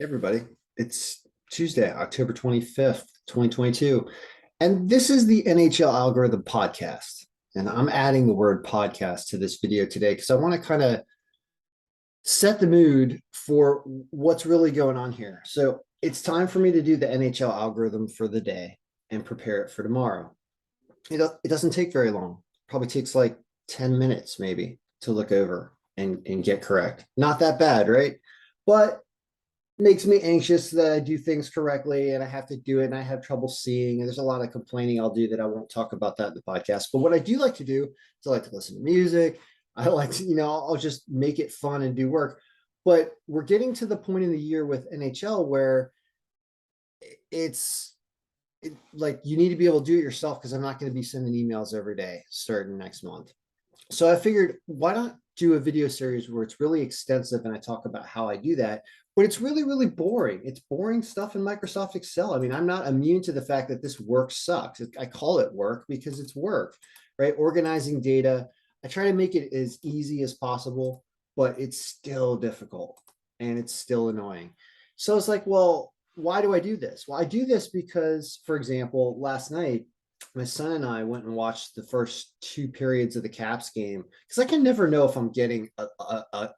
Everybody. It's Tuesday, October 25th, 2022. And this is the NHL Algorithm Podcast. And I'm adding the word podcast to this video today because I want to kind of set the mood for what's really going on here. So it's time for me to do the NHL algorithm for the day and prepare it for tomorrow. It doesn't take very long. Probably takes like 10 minutes maybe to look over and get correct. Not that bad, right? But makes me anxious that I do things correctly and I have to do it and I have trouble seeing. And there's a lot of complaining I'll do that I won't talk about that in the podcast. But what I do like to do is I like to listen to music. I like to, I'll just make it fun and do work. But we're getting to the point in the year with NHL where it's like you need to be able to do it yourself because I'm not going to be sending emails every day starting next month. So I figured, why not do a video series where it's really extensive and I talk about how I do that, but it's really, really boring. It's boring stuff in Microsoft Excel. I mean, I'm not immune to the fact that this work sucks. I call it work because it's work, right? Organizing data. I try to make it as easy as possible, but it's still difficult and it's still annoying. So it's like, well, why do I do this? Well, I do this because, for example, last night, my son and I went and watched the first two periods of the Caps game because I can never know if I'm getting a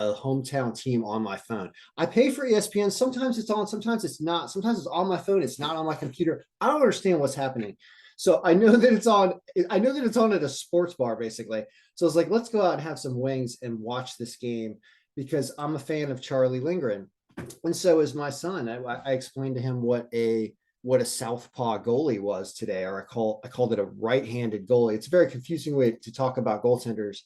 hometown team on my phone. I pay for ESPN. Sometimes it's on, sometimes it's not. Sometimes it's on my phone. It's not on my computer. I don't understand what's happening. So I know that it's on. I know that it's on at a sports bar, basically. So I was like, let's go out and have some wings and watch this game because I'm a fan of Charlie Lindgren, and so is my son. I explained to him what a southpaw goalie was today, or I called it a right-handed goalie. It's a very confusing way to talk about goaltenders,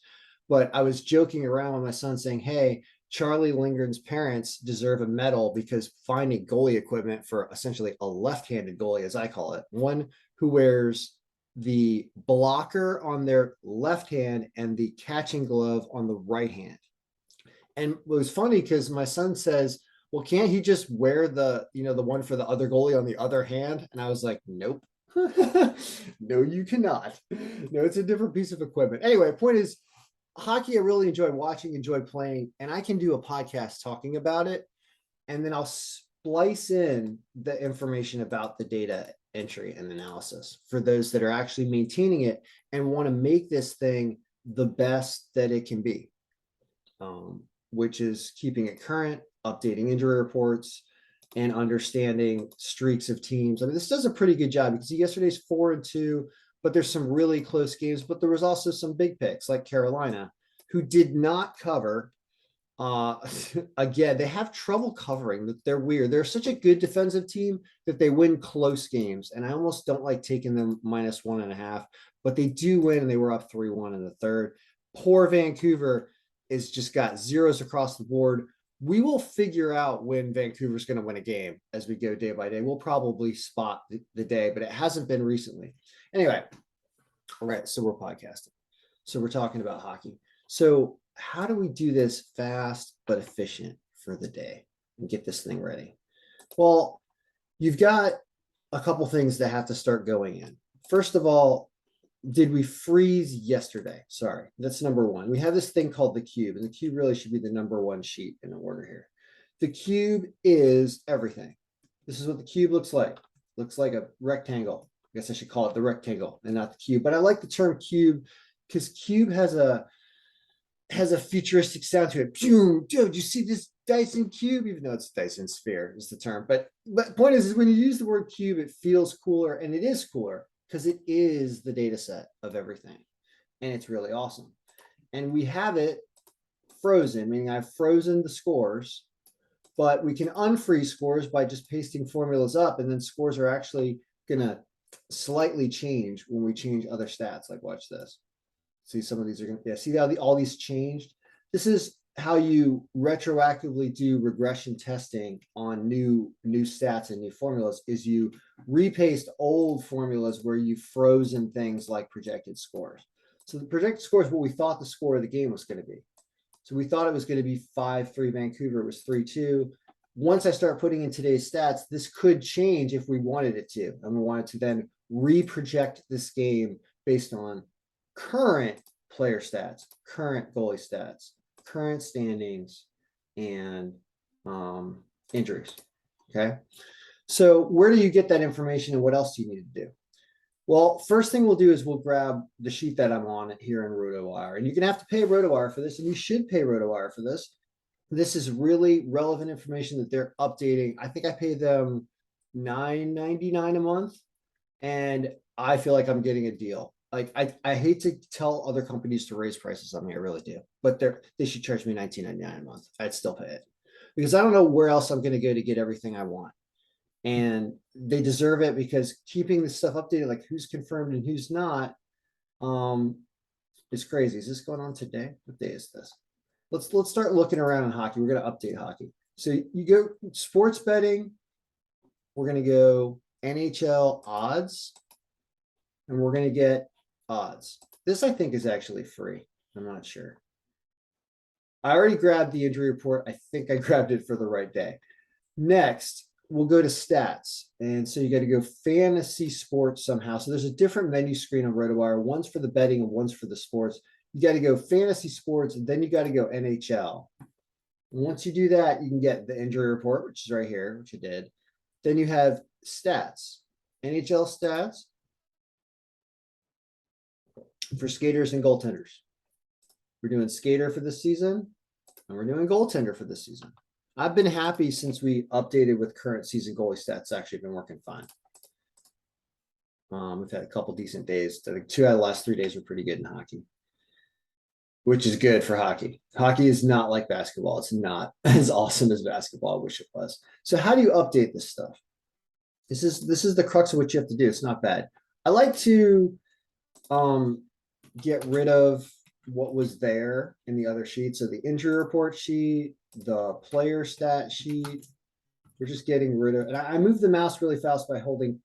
but I was joking around with my son saying, "Hey, Charlie Lindgren's parents deserve a medal because finding goalie equipment for essentially a left-handed goalie, as I call it, one who wears the blocker on their left hand and the catching glove on the right hand." And it was funny because my son says, well, can't he just wear the one for the other goalie on the other hand? And I was like, nope. No, you cannot. No, it's a different piece of equipment. Anyway, point is, hockey I really enjoy watching, enjoy playing, and I can do a podcast talking about it. And then I'll splice in the information about the data entry and analysis for those that are actually maintaining it and want to make this thing the best that it can be. Which is keeping it current, updating injury reports, and understanding streaks of teams. I mean, this does a pretty good job because yesterday's 4-2, but there's some really close games. But there was also some big picks like Carolina, who did not cover. Again, they have trouble covering. They're weird. They're such a good defensive team that they win close games, and I almost don't like taking them -1.5. But they do win, and they were up 3-1 in the third. Poor Vancouver is just got zeros across the board. We will figure out when Vancouver's going to win a game as we go day by day. We'll probably spot the day, but it hasn't been recently. Anyway, all right, so we're podcasting. So we're talking about hockey. So how do we do this fast but efficient for the day and get this thing ready? Well, you've got a couple things that have to start going in. First of all, did we freeze yesterday? Sorry, that's number one. We have this thing called the cube, and the cube really should be the number one sheet in order here. The cube is everything. This is what the cube looks like. Looks like a rectangle. I guess I should call it the rectangle and not the cube. But I like the term cube because cube has a futuristic sound to it. Dude, you see this Dyson cube? Even though it's Dyson sphere is the term. But point is when you use the word cube, it feels cooler, and it is cooler because it is the data set of everything. And it's really awesome. And we have it frozen, meaning I've frozen the scores, but we can unfreeze scores by just pasting formulas up, and then scores are actually going to slightly change when we change other stats. Like watch this. See, some of these are going to, see how all these changed? This is how you retroactively do regression testing on new stats and new formulas is you repaste old formulas where you've frozen things like projected scores. So the projected score is what we thought the score of the game was going to be. So we thought it was going to be 5-3 Vancouver. It was 3-2. Once I start putting in today's stats, this could change if we wanted it to. And we wanted to then reproject this game based on current player stats, current goalie stats, current standings, and injuries. Okay. So where do you get that information and what else do you need to do? Well, first thing we'll do is we'll grab the sheet that I'm on here in RotoWire, and you're gonna have to pay RotoWire for this, and you should pay RotoWire for this. This is really relevant information that they're updating. I think I pay them $9.99 a month, and I feel like I'm getting a deal. Like I hate to tell other companies to raise prices on me, I really do, but they should charge me $19.99 a month. I'd still pay it because I don't know where else I'm going to go to get everything I want. And they deserve it because keeping this stuff updated, like who's confirmed and who's not, is crazy. Is this going on today? What day is this? Let's start looking around in hockey. We're going to update hockey. So you go sports betting. We're going to go NHL odds, and we're going to get odds. This I think is actually free. I'm not sure. I already grabbed the injury report. I think I grabbed it for the right day. Next, we'll go to stats. And so you got to go fantasy sports somehow. So there's a different menu screen on RotoWire. One's for the betting and one's for the sports. You got to go fantasy sports, and then you got to go NHL. And once you do that, you can get the injury report, which is right here, which you did. Then you have stats, NHL stats for skaters and goaltenders. We're doing skater for this season, and we're doing goaltender for this season. I've been happy since we updated with current season goalie stats. Actually been working fine. We've had a couple decent days. I think 2 out of the last 3 days were pretty good in hockey, which is good for hockey. Hockey is not like basketball. It's not as awesome as basketball. I wish it was. So how do you update this stuff? This is the crux of what you have to do. It's not bad. I like to get rid of what was there in the other sheet. So the injury report sheet, the player stat sheet, we're just getting rid of, and I move the mouse really fast by holding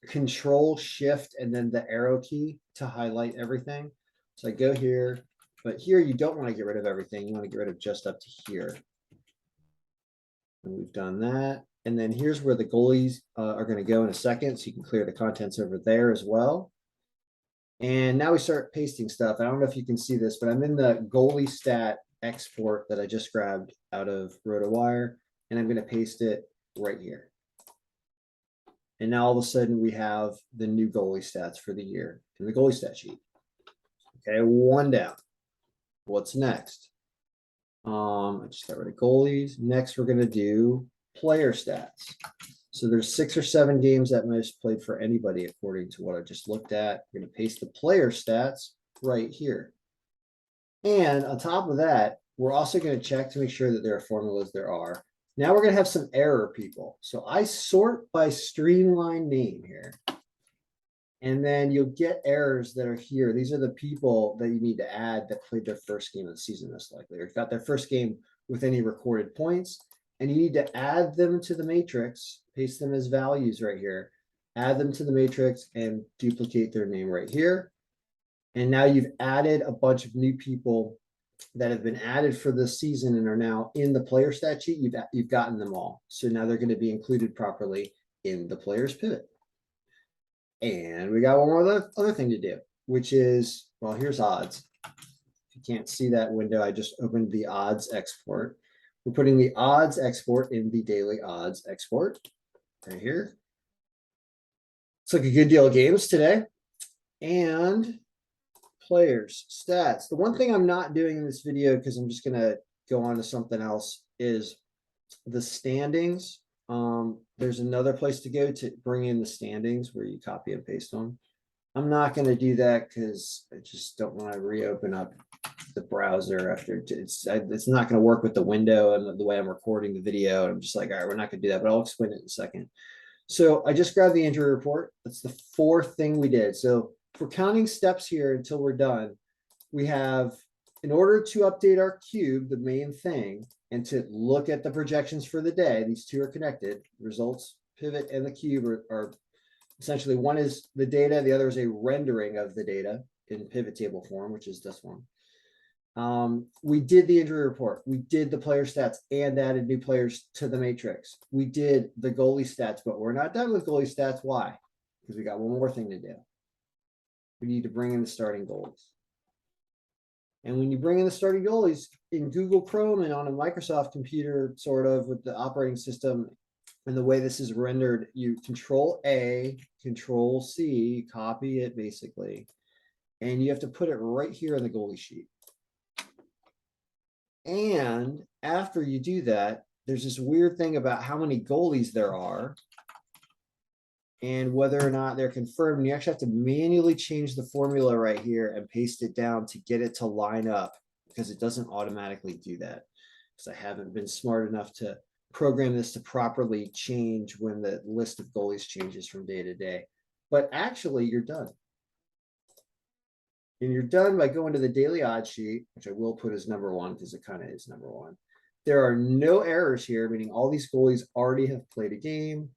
Control Shift and then the arrow key to highlight everything. So I go here, but here you don't want to get rid of everything. You want to get rid of just up to here. And we've done that. And then here's where the goalies are going to go in a second. So you can clear the contents over there as well. And now we start pasting stuff. I don't know if you can see this, but I'm in the goalie stat export that I just grabbed out of RotoWire, and I'm going to paste it right here. And now all of a sudden we have the new goalie stats for the year in the goalie stat sheet. Okay, one down. What's next? I just got rid of goalies. Next, we're going to do player stats. So there's 6 or 7 games at most played for anybody, according to what I just looked at. We're going to paste the player stats right here. And on top of that, we're also going to check to make sure that there are formulas there are. Now we're going to have some error people. So I sort by streamline name here. And then you'll get errors that are here. These are the people that you need to add that played their first game of the season, most likely, or got their first game with any recorded points. And you need to add them to the matrix, paste them as values right here, add them to the matrix and duplicate their name right here. And now you've added a bunch of new people that have been added for this season and are now in the player stat sheet. You've gotten them all. So now they're going to be included properly in the player's pivot. And we got one more other thing to do, which is, well, here's odds. If you can't see that window, I just opened the odds export. We're putting the odds export in the daily odds export right here. It's like a good deal of games today. And players, stats. The one thing I'm not doing in this video, because I'm just going to go on to something else, is the standings. There's another place to go to bring in the standings where you copy and paste them. I'm not going to do that because I just don't want to reopen up the browser after it's not going to work with the window and the way I'm recording the video. And I'm just like, all right, we're not going to do that, but I'll explain it in a second. So I just grabbed the injury report. That's the 4th thing we did. So if we're counting steps here until we're done, we have, in order to update our cube, the main thing, and to look at the projections for the day, these two are connected. Results, pivot, and the cube are essentially, one is the data, the other is a rendering of the data in pivot table form, which is this one. We did the injury report. We did the player stats and added new players to the matrix. We did the goalie stats, but we're not done with goalie stats. Why? Because we got one more thing to do. We need to bring in the starting goalies. And when you bring in the starting goalies in Google Chrome and on a Microsoft computer, sort of with the operating system, And the way this is rendered, you Control A, Control C, copy it basically, and you have to put it right here in the goalie sheet. And after you do that, there's this weird thing about how many goalies there are and whether or not they're confirmed. You actually have to manually change the formula right here and paste it down to get it to line up, because it doesn't automatically do that. Because I haven't been smart enough to program this to properly change when the list of goalies changes from day to day. But actually, you're done. And you're done by going to the daily odds sheet, which I will put as number one because it kind of is number one. There are no errors here, meaning all these goalies already have played a game.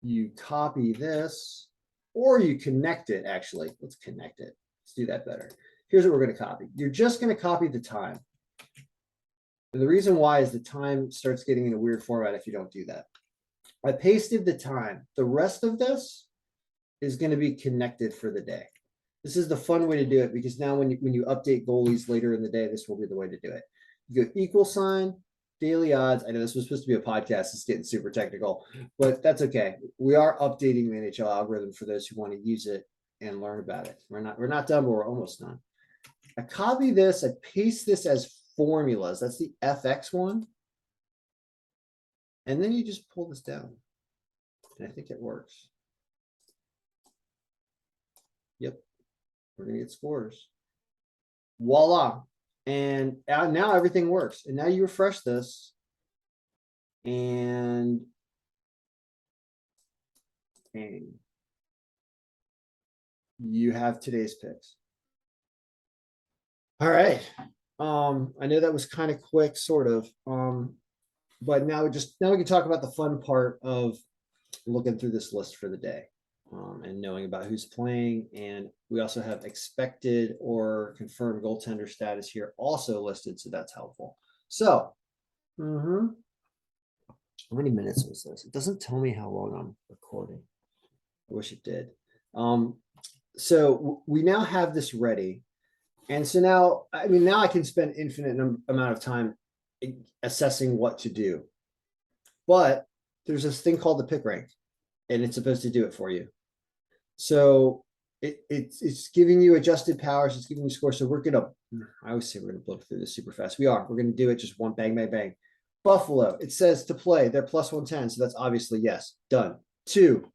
You copy this, or you connect it, actually. Let's connect it. Let's do that better. Here's what we're going to copy. You're just going to copy the time. And the reason why is the time starts getting in a weird format if you don't do that. I pasted the time. The rest of this is going to be connected for the day. This is the fun way to do it, because now when you update goalies later in the day, this will be the way to do it. You go equal sign, daily odds. I know this was supposed to be a podcast. It's getting super technical, but that's okay. We are updating the NHL algorithm for those who want to use it and learn about it. We're not done, but we're almost done. I copy this, I paste this as formulas. That's the FX one. And then you just pull this down. And I think it works. Yep. We're going to get scores. Voila. And now everything works. And now you refresh this. And bang. You have today's picks. All right. I know that was kind of quick, sort of. But now we can talk about the fun part of looking through this list for the day. And knowing about who's playing. And we also have expected or confirmed goaltender status here also listed, so that's helpful. So, how many minutes was this? It doesn't tell me how long I'm recording. I wish it did. So we now have this ready. And so now I can spend infinite amount of time assessing what to do. But there's this thing called the pick rank, and it's supposed to do it for you. So it's giving you adjusted powers. It's giving you scores. So I always say we're going to blow through this super fast. We're going to do it just one bang, bang, bang. Buffalo, it says to play. They're plus 110. So that's obviously yes. Done. 2,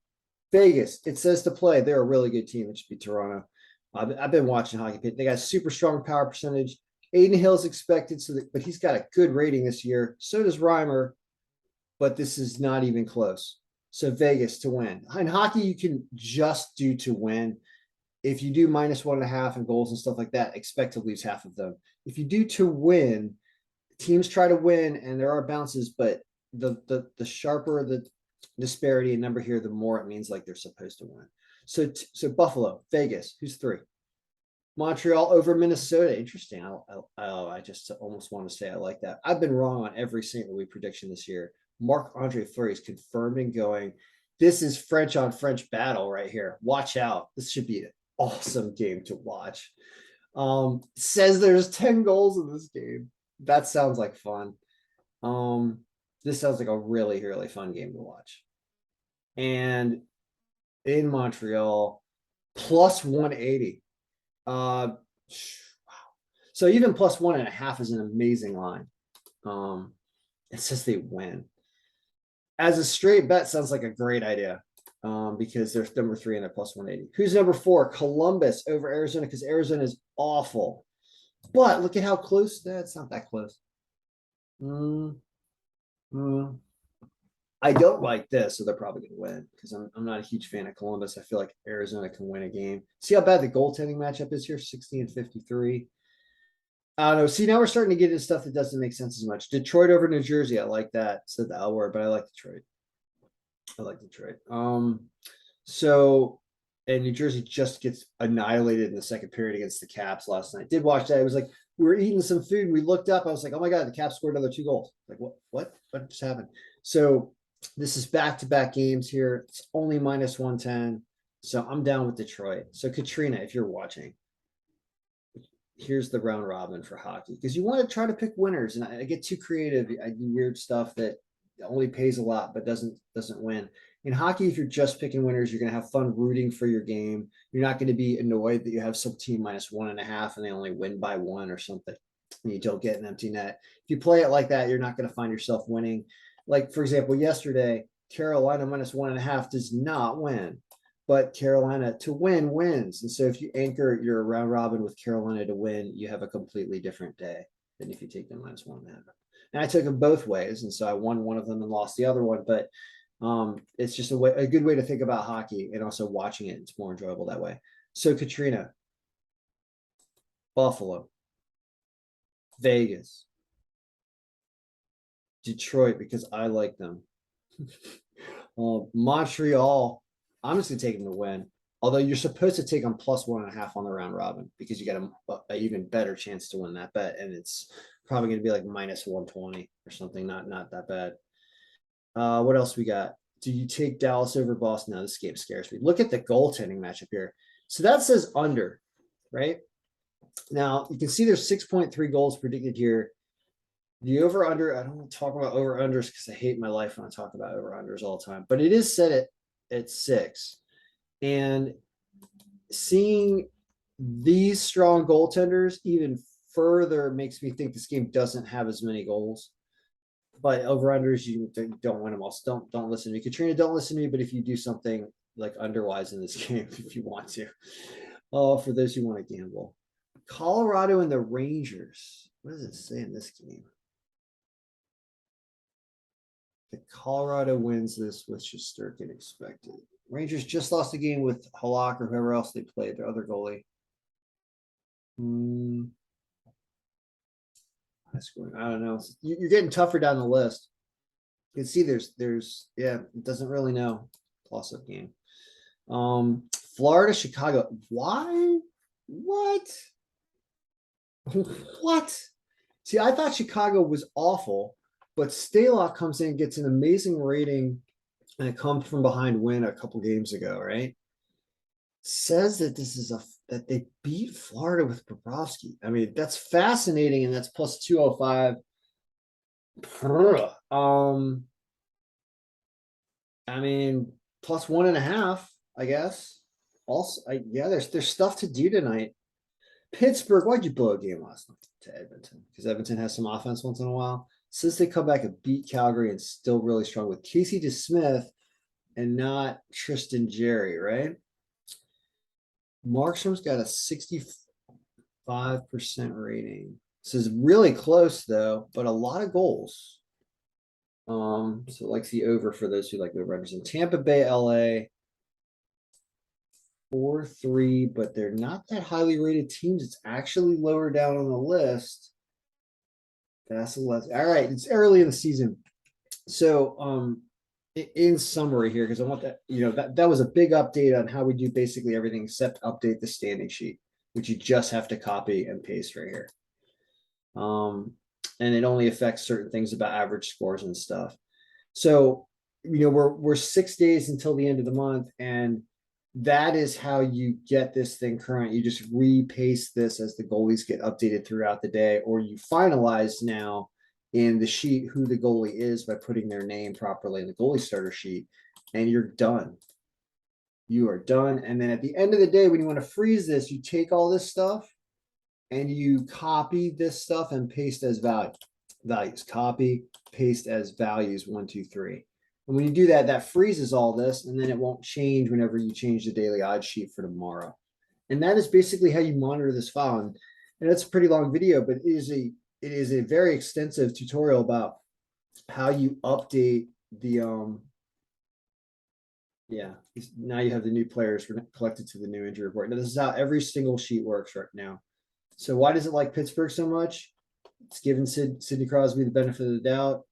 Vegas, it says to play. They're a really good team. It should be Toronto. I've been watching hockey. They got a super strong power percentage. Aiden Hill's expected, but he's got a good rating this year. So does Reimer, but this is not even close. So Vegas to win. In hockey, you can just do to win. If you do -1.5 in goals and stuff like that, expect to lose half of them. If you do to win, teams try to win, and there are bounces, but the sharper the disparity in number here, the more it means like they're supposed to win. So Buffalo, Vegas, who's 3? Montreal over Minnesota. Interesting. I just almost want to say I like that. I've been wrong on every St. Louis prediction this year. Marc-Andre Fleury is confirmed and going. This is French on French battle right here. Watch out. This should be an awesome game to watch. Says there's 10 goals in this game. That sounds like fun. This sounds like a really, really fun game to watch. And in Montreal, plus 180. Wow. So even plus 1.5 is an amazing line. It says they win. As a straight bet, sounds like a great idea, because they're number 3 and they're plus 180. Who's number 4? Columbus over Arizona, because Arizona is awful. But look at how close. That's not that close. I don't like this, so they're probably going to win, because I'm not a huge fan of Columbus. I feel like Arizona can win a game. See how bad the goaltending matchup is here? 60-53. I don't know. See, now we're starting to get into stuff that doesn't make sense as much. Detroit over New Jersey. I like that. Said the L word, but I like Detroit. And New Jersey just gets annihilated in the second period against the Caps last night. Did watch that. It was like we were eating some food. And we looked up. I was like, oh my God, the Caps scored another 2 goals. Like, what just happened? So this is back-to-back games here. It's only -110. So I'm down with Detroit. So Katrina, if you're watching, here's the round robin for hockey, because you want to try to pick winners. And I get too creative. I do weird stuff that only pays a lot but doesn't win. In hockey, if you're just picking winners, you're going to have fun rooting for your game. You're not going to be annoyed that you have some team -1.5 and they only win by 1 or something, and you don't get an empty net. If you play it like that, you're not going to find yourself winning. Like, for example, yesterday, Carolina -1.5 does not win, but Carolina to win wins. And so if you anchor your round robin with Carolina to win, you have a completely different day than if you take them -1.5. And I took them both ways, and so I won one of them and lost the other one. But it's just a good way to think about hockey, and also watching it. It's more enjoyable that way. So Katrina, Buffalo, Vegas, Detroit, because I like them. Montreal, I'm just gonna take them to win. Although you're supposed to take them +1.5 on the round robin because you get an even better chance to win that bet, and it's probably going to be like -120 or something. Not that bad. What else we got? Do you take Dallas over Boston? No, this game scares me. Look at the goaltending matchup here. So that says under, right? Now you can see there's 6.3 goals predicted here. The over-under, I don't want to talk about over-unders because I hate my life when I talk about over-unders all the time, but it is set at 6. And seeing these strong goaltenders even further makes me think this game doesn't have as many goals. But over-unders, you don't win them all. So don't listen to me. Katrina, don't listen to me, but if you do something like underwise in this game, if you want to. Oh, for those who want to gamble. Colorado and the Rangers. What does it say in this game? The Colorado wins this with Shesterkin expected. Rangers just lost a game with Halak or whoever else they played, their other goalie. I don't know. You're getting tougher down the list. You can see there's it doesn't really know. Plus-up game. Florida, Chicago. Why? What? What? See, I thought Chicago was awful, but Stalock comes in and gets an amazing rating and a come from behind win a couple games ago, right? Says that this is that they beat Florida with Bobrovsky. I mean, that's fascinating, and that's +205. I mean, +1.5, I guess. Also, yeah, there's stuff to do tonight. Pittsburgh, why'd you blow a game last night to Edmonton? Because Edmonton has some offense once in a while. Since they come back and beat Calgary and still really strong with Casey DeSmith and not Tristan Jerry, right? Markstrom's got a 65% rating. This is really close though, but a lot of goals. So like the over for those who like the runners in Tampa Bay, LA. 4-3, but they're not that highly rated teams. It's actually lower down on the list. That's less. All right, it's early in the season. So in summary here, because I want that was a big update on how we do basically everything except update the standing sheet, which you just have to copy and paste right here. And it only affects certain things about average scores and stuff. So we're 6 days until the end of the month, and that is how you get this thing current. You just repaste this as the goalies get updated throughout the day, or you finalize now in the sheet who the goalie is by putting their name properly in the goalie starter sheet, and you're done. You are done. And then at the end of the day, when you want to freeze this, you take all this stuff and you copy this stuff and paste as values. Copy, paste as values 1, 2, 3. And when you do that, that freezes all this, and then it won't change whenever you change the daily odds sheet for tomorrow. And that is basically how you monitor this file. And it's a pretty long video, but it is a very extensive tutorial about how you update the now you have the new players collected to the new injury report. Now this is how every single sheet works right now. So why does it like Pittsburgh so much? It's given Sidney Crosby the benefit of the doubt.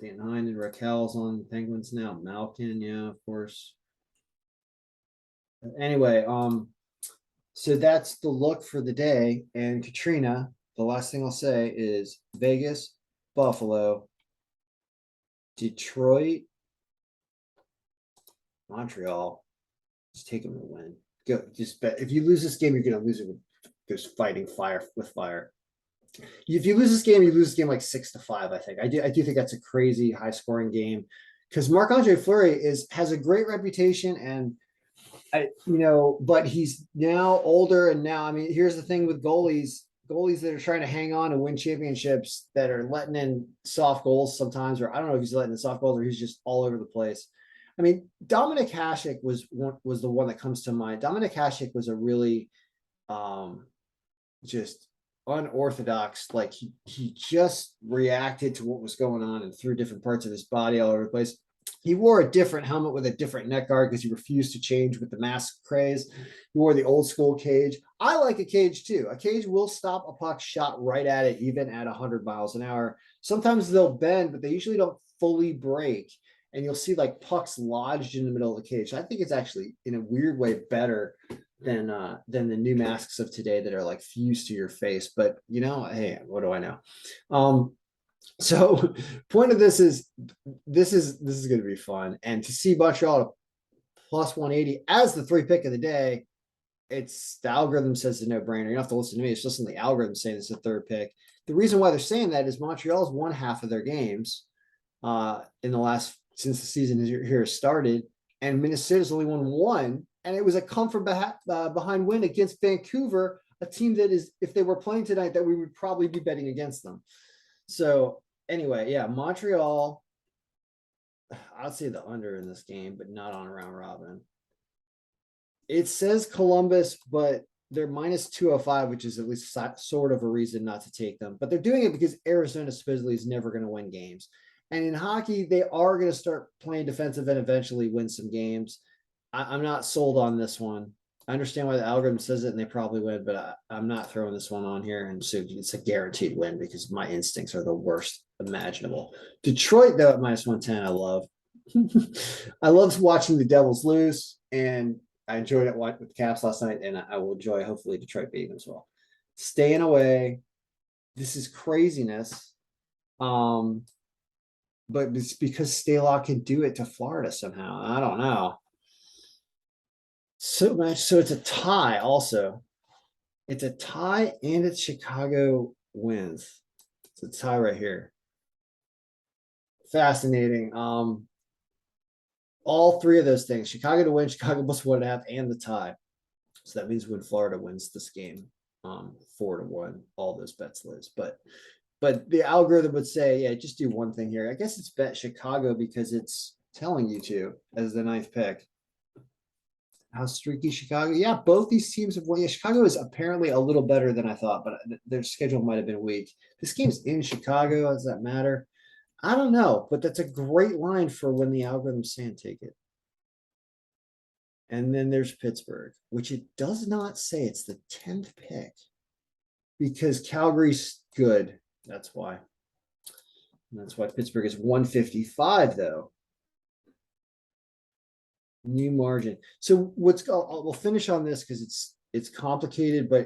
Dan Hine and Raquel's on Penguins now. Malkin, yeah, of course. Anyway, so that's the look for the day. And Katrina, the last thing I'll say is Vegas, Buffalo, Detroit, Montreal. Just take them to win. Go, just bet. If you lose this game, you're going to lose it with just fighting fire with fire. If you lose this game, you lose this game like 6-5. I think I do think that's a crazy high scoring game because Marc-Andre Fleury has a great reputation, and but he's now older, and now, I mean, here's the thing with goalies that are trying to hang on and win championships that are letting in soft goals sometimes, or I don't know if he's letting in soft goals or he's just all over the place. I mean, Dominik Hasek was the one that comes to mind. Dominik Hasek was a really just unorthodox, like he just reacted to what was going on and threw different parts of his body all over the place. He wore a different helmet with a different neck guard because he refused to change with the mask craze. He wore the old school cage. I like a cage too. A cage will stop a puck shot right at it, even at 100 miles an hour. Sometimes they'll bend, but they usually don't fully break. And you'll see like pucks lodged in the middle of the cage. I think it's actually, in a weird way, better than the new masks of today that are like fused to your face. But hey, what do I know? So point of this is going to be fun, and to see Montreal plus 180 as the 3 pick of the day, it's the algorithm says it's a no-brainer. You don't have to listen to me. It's just in the algorithm saying it's the 3rd pick. The reason why they're saying that is Montreal's won half of their games in the last, since the season here started, and Minnesota's only won 1, and it was a come from behind win against Vancouver, a team that is, if they were playing tonight, that we would probably be betting against them. So anyway, yeah, Montreal, I'd say the under in this game, but not on a round robin. It says Columbus, but they're minus 205, which is at least sort of a reason not to take them. But they're doing it because Arizona supposedly is never going to win games. And in hockey, they are going to start playing defensive and eventually win some games. I'm not sold on this one. I understand why the algorithm says it, and they probably win, but I'm not throwing this one on here. And so it's a guaranteed win because my instincts are the worst imaginable. Detroit, though, at minus 110, I love. I love watching the Devils lose, and I enjoyed it with the Caps last night, and I will enjoy, hopefully, Detroit beating as well. Staying away. This is craziness. But it's because Stalock can do it to Florida somehow. I don't know. So it's a tie also. It's a tie, and it's Chicago wins. It's a tie right here. Fascinating. All 3 of those things: Chicago to win, Chicago plus 1.5, and the tie. So that means when Florida wins this game, 4-1, all those bets lose. But the algorithm would say, yeah, just do one thing here. I guess it's bet Chicago because it's telling you to as the 9th pick. How streaky Chicago? Yeah, both these teams have won. Yeah, Chicago is apparently a little better than I thought, but their schedule might have been weak. This game's in Chicago. Does that matter? I don't know, but that's a great line for when the algorithm's saying take it. And then there's Pittsburgh, which it does not say it's the 10th pick because Calgary's good. That's why. And that's why Pittsburgh is 155, though. New margin. So we'll finish on this because it's complicated, but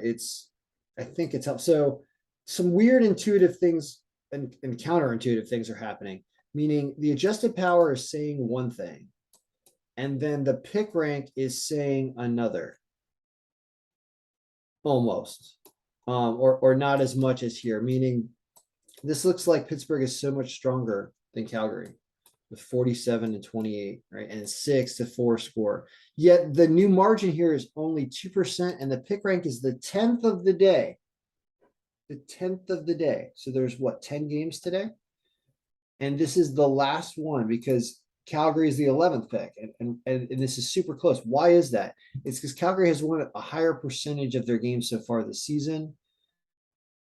I think it's helpful. So some weird intuitive things and counterintuitive things are happening, meaning the adjusted power is saying one thing, and then the pick rank is saying another. Almost. Or not as much as here, meaning this looks like Pittsburgh is so much stronger than Calgary with 47 and 28, right? And 6-4 score. Yet the new margin here is only 2%, and the pick rank is the 10th of the day. The 10th of the day. So there's 10 games today? And this is the last one because Calgary is the 11th pick, and this is super close. Why is that? It's because Calgary has won a higher percentage of their games so far this season.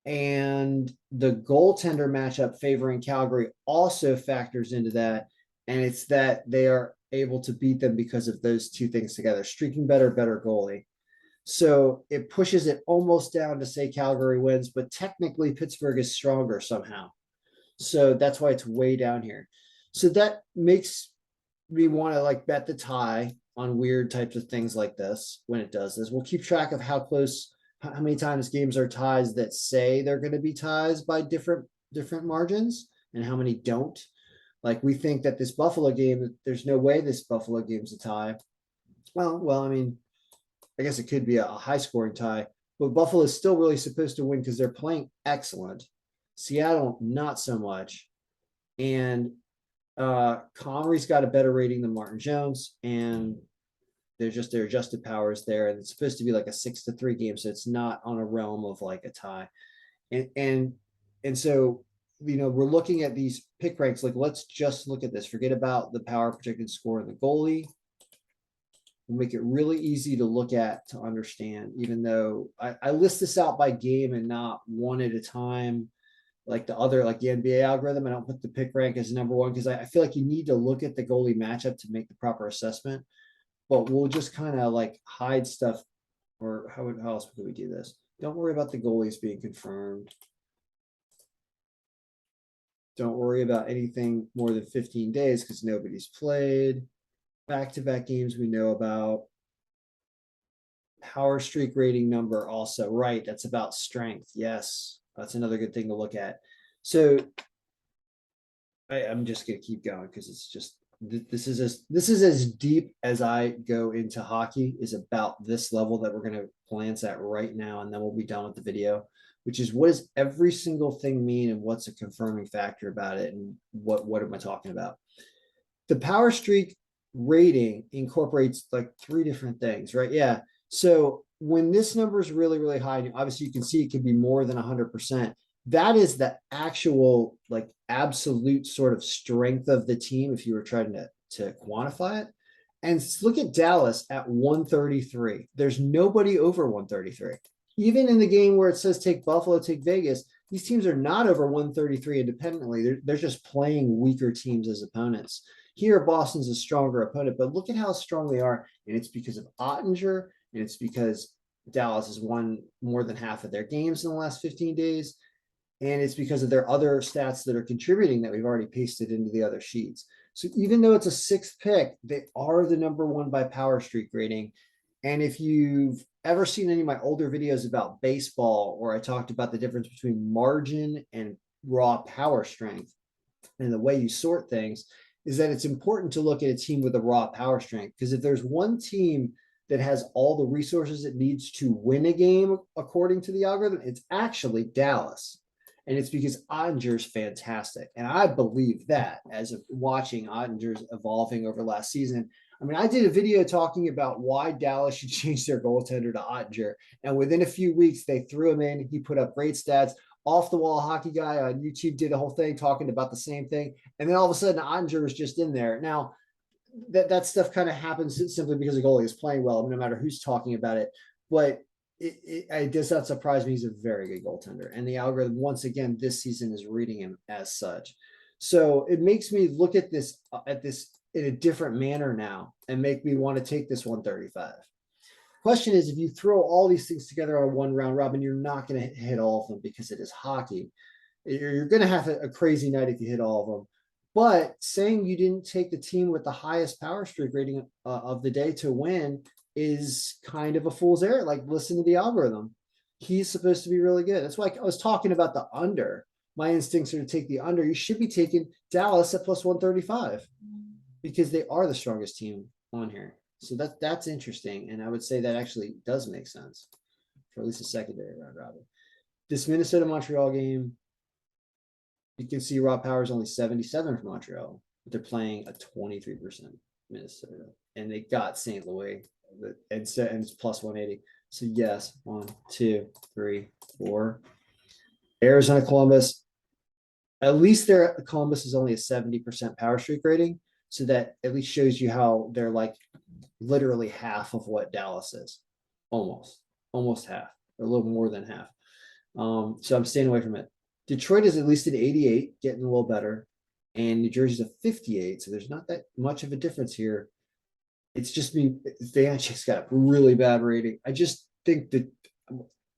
And the goaltender matchup favoring Calgary also factors into that. And it's that they are able to beat them because of those 2 things together: streaking better goalie. So it pushes it almost down to say Calgary wins, but technically Pittsburgh is stronger somehow. So that's why it's way down here. So that makes me want to bet the tie on weird types of things like this when it does this. We'll keep track of how many times games are ties that say they're going to be ties by different margins and how many don't. Like, we think that this Buffalo game, there's no way this Buffalo game's a tie. Well, I mean, I guess it could be a high scoring tie, but Buffalo is still really supposed to win because they're playing excellent. Seattle, not so much. And Comrie's got a better rating than Martin Jones, and their adjusted powers there, and it's supposed to be like a 6-3 game, so it's not on a realm of like a tie. And so we're looking at these pick ranks. Like, let's just look at this. Forget about the power projected score and the goalie. We'll make it really easy to look at, to understand, even though I list this out by game and not one at a time like the NBA algorithm. I don't put the pick rank as number one because I feel like you need to look at the goalie matchup to make the proper assessment. But we'll just kind of like hide stuff, or how else could we do this? Don't worry about the goalies being confirmed. Don't worry about anything more than 15 days because nobody's played. Back-to-back games we know about. Power streak rating number also, right? That's about strength. Yes, that's another good thing to look at. So I'm just going to keep going because it's just, this is as deep as I go into hockey, is about this level that we're going to glance at right now, and then we'll be done with the video, which is what does every single thing mean and what's a confirming factor about it, and what am I talking about? The power streak rating incorporates like 3 different things, right? Yeah. So when this number is really, really high, obviously you can see it can be more than 100%. That is the actual like absolute sort of strength of the team if you were trying to quantify it. And look at Dallas at 133. There's nobody over 133. Even in the game where it says take Buffalo, take Vegas, these teams are not over 133 independently. They're just playing weaker teams as opponents. Here, Boston's a stronger opponent, but look at how strong they are. And it's because of Ottinger, and it's because Dallas has won more than half of their games in the last 15 days. And it's because of their other stats that are contributing that we've already pasted into the other sheets. So even though it's a 6th pick, they are the number 1 by power streak rating. And if you've ever seen any of my older videos about baseball, where I talked about the difference between margin and raw power strength, and the way you sort things, is that it's important to look at a team with a raw power strength. Because if there's one team that has all the resources it needs to win a game, according to the algorithm, it's actually Dallas. And it's because Ottinger's fantastic. And I believe that as of watching Ottinger's evolving over last season. I mean, I did a video talking about why Dallas should change their goaltender to Ottinger. And within a few weeks, they threw him in. He put up great stats. Off the wall hockey guy on YouTube did a whole thing talking about the same thing. And then all of a sudden, Ottinger was just in there. Now, that stuff kind of happens simply because the goalie is playing well, no matter who's talking about it. But it does not surprise me. He's a very good goaltender. And the algorithm, once again, this season is reading him as such. So it makes me look at this in a different manner now and make me want to take this 135. Question is, if you throw all these things together on a 1 round robin, you're not going to hit all of them because it is hockey. You're going to have a crazy night if you hit all of them. But saying you didn't take the team with the highest power streak rating of the day to win is kind of a fool's errand. Like, listen to the algorithm. He's supposed to be really good. That's why I was talking about the under. My instincts are to take the under. You should be taking Dallas at plus 135 because they are the strongest team on here. So that's interesting. And I would say that actually does make sense for at least a secondary round robin. This Minnesota-Montreal game, you can see raw power is only 77 for Montreal, but they're playing a 23% Minnesota. And they got St. Louis, and it's plus 180. So yes, 1, 2, 3, 4. Arizona, Columbus. At least Columbus is only a 70% power streak rating. So that at least shows you how they're like literally half of what Dallas is. Almost half, or a little more than half. So I'm staying away from it. Detroit is at least an 88, getting a little better. And New Jersey's a 58. So there's not that much of a difference here. It's just me. Vanchek's got a really bad rating. I just think that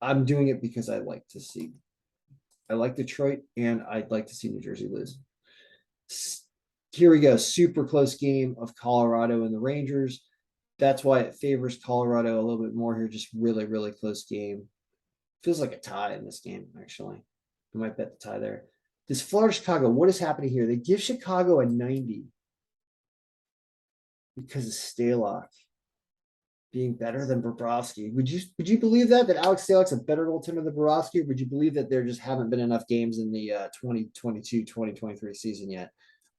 I'm doing it because I like to see. I like Detroit, and I'd like to see New Jersey lose. Here we go. Super close game of Colorado and the Rangers. That's why it favors Colorado a little bit more here. Just really, really close game. Feels like a tie in this game, actually. I might bet the tie there. This Florida Chicago, what is happening here? They give Chicago a 90 because of Stalock. being better than Bobrovsky. Would you believe that Alex Stalock's a better goaltender than Bobrovsky? Or would you believe that there just haven't been enough games in the 2022-2023 season yet?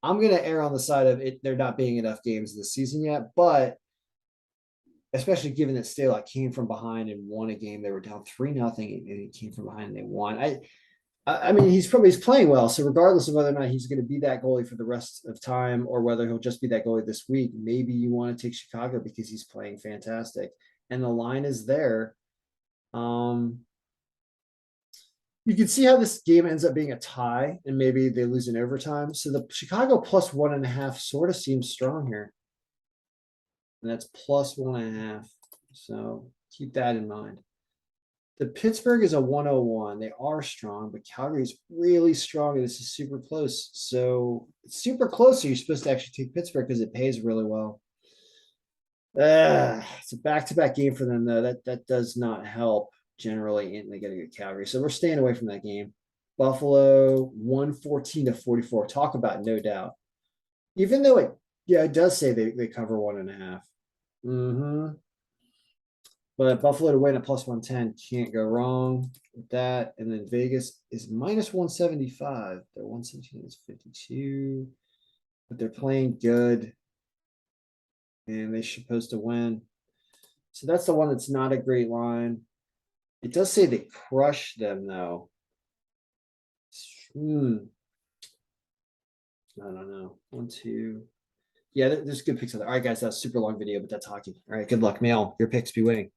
I'm going to err on the side of it there not being enough games this season yet, but especially given that Stalock came from behind and won a game. They were down 3-0 and he came from behind and they won. I mean, he's playing well. So regardless of whether or not he's going to be that goalie for the rest of time or whether he'll just be that goalie this week, maybe you want to take Chicago because he's playing fantastic and the line is there. You can see how this game ends up being a tie and maybe they lose in overtime. So the Chicago +1.5 sort of seems strong here. And that's +1.5. So keep that in mind. The Pittsburgh is a 101. They are strong, but Calgary's really strong, and this is super close. So it's super close. So you're supposed to actually take Pittsburgh because it pays really well. It's a back-to-back game for them, though. That does not help generally, and they got to get Calgary. So we're staying away from that game. Buffalo 114-44. Talk about no doubt. Even though it does say they cover 1.5. Mm-hmm. But Buffalo to win at +110 can't go wrong with that. And then Vegas is -175. Their 117 is 52, but they're playing good, and they're supposed to win. So that's the one that's not a great line. It does say they crush them though. I don't know. 1, 2. Yeah, there's good picks out there. All right, guys, that's a super long video, but that's hockey. All right, good luck, Mail. Your picks be winning.